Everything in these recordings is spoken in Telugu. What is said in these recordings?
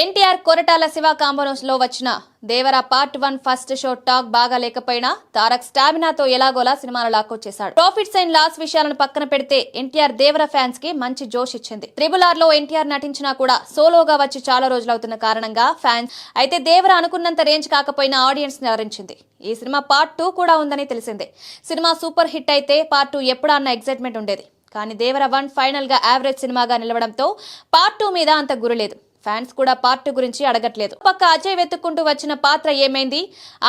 ఎన్టీఆర్ కొరటాల శివ కాంబోలో వచ్చిన దేవర పార్ట్ 1 ఫస్ట్ షో టాక్ బాగా లేకపోయినా తారక్ స్టామినాతో ఎలాగోలా సినిమాను లాక్కొచ్చేశాడు. ప్రాఫిట్స్ అండ్ లాస్ విషయాలను పక్కన పెడితే ఎన్టీఆర్ దేవర ఫ్యాన్స్ కి మంచి జోష్ ఇచ్చింది. RRR లో ఎన్టీఆర్ నటించినా కూడా సోలోగా వచ్చి చాలా రోజులవుతున్న కారణంగా ఫ్యాన్స్ అయితే దేవర అనుకున్నంత రేంజ్ కాకపోయినా ఆడియన్స్ ని అలరించింది. ఈ సినిమా పార్ట్ 2 కూడా ఉందని తెలిసిందే. సినిమా సూపర్ హిట్ అయితే పార్ట్ 2 ఎప్పుడా అన్న ఎక్సైట్మెంట్ ఉండేది. కానీ దేవర 1 ఫైనల్ గా యావరేజ్ సినిమాగా నిలవడంతో పార్ట్ 2 మీద అంత గురిలేదు. ఫ్యాన్స్ కూడా పార్ట్ 2 గురించి అడగట్లేదు. పక్క అజయ్ వెతుక్కుంటూ వచ్చిన పాత్ర ఏమైంది,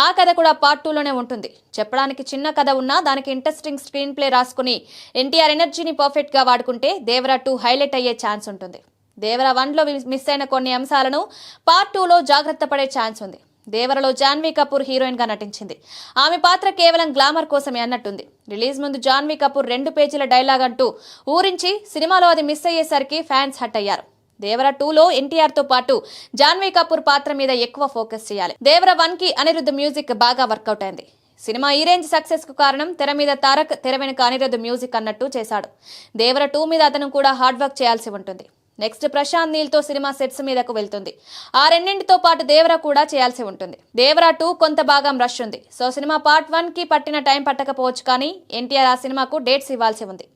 ఆ కథ కూడా పార్ట్ 2 లోనే ఉంటుంది. చెప్పడానికి చిన్న కథ ఉన్నా దానికి ఇంట్రెస్టింగ్ స్క్రీన్ ప్లే రాసుకుని ఎన్టీఆర్ ఎనర్జీని పర్ఫెక్ట్ గా వాడుకుంటే దేవర 2 హైలైట్ అయ్యే ఛాన్స్ ఉంటుంది. దేవర 1 లో మిస్ అయిన కొన్ని అంశాలను పార్ట్ 2 లో జాగ్రత్త పడే ఛాన్స్ ఉంది. దేవరలో జాన్వీ కపూర్ హీరోయిన్ గా నటించింది. ఆమె పాత్ర కేవలం గ్లామర్ కోసమే అన్నట్టుంది. రిలీజ్ ముందు జాన్వీ కపూర్ 2 పేజీల డైలాగ్ అంటూ ఊరించి సినిమాలో అది మిస్ అయ్యేసరికి ఫ్యాన్స్ హట్ అయ్యారు. దేవర 2 లో ఎన్టీఆర్ తో పాటు జాన్వీ కపూర్ పాత్ర మీద ఎక్కువ ఫోకస్ చేయాలి. దేవర 1 కి అనిరుద్ధ్ మ్యూజిక్ బాగా వర్కౌట్ అయింది. సినిమా ఈ రేంజ్ సక్సెస్ కు కారణం తెర మీద తారక్, తెర వెనుక అనిరుద్ధ్ మ్యూజిక్ అన్నట్టు చేశాడు. దేవర 2 మీద అతను కూడా హార్డ్ వర్క్ చేయాల్సి ఉంటుంది. నెక్స్ట్ ప్రశాంత్ నీల్ తో సినిమా సెట్స్ మీదకు వెళ్తుంది. ఆ రెండింటితో పాటు దేవర కూడా చేయాల్సి ఉంటుంది. దేవర 2 కొంత భాగం రష్ ఉంది. సో సినిమా పార్ట్ 1 కి పట్టిన టైం పట్టకపోవచ్చు, కానీ ఎన్టీఆర్ ఆ సినిమాకు డేట్స్ ఇవ్వాల్సి ఉంది.